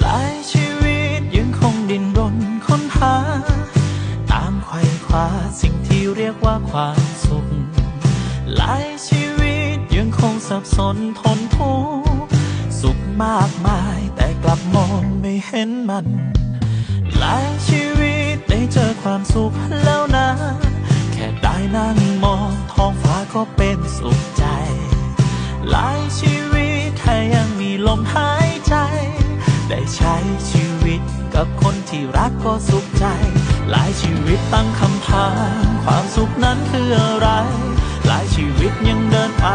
หลายชีวิตยังคงดิ้นรนค้นหาตามไขว่คว้าสิ่งที่เรียกว่าความสุขหลายชีวิตยังคงสับสนทนทุกข์สุขมากมายแต่กลับมองไม่เห็นมันหลายชีวิตได้เจอความสุขแล้วนะแค่ได้นั่งมองท้องฟ้าก็เป็นสุขใจหลายชีวิตแค่ยังมีลมหายใจได้ใช้ชีวิตกับคนที่รักก็สุขใจหลายชีวิตตั้งคำถามความสุขนั้นคืออะไรหลายชีวิตยังเดินไป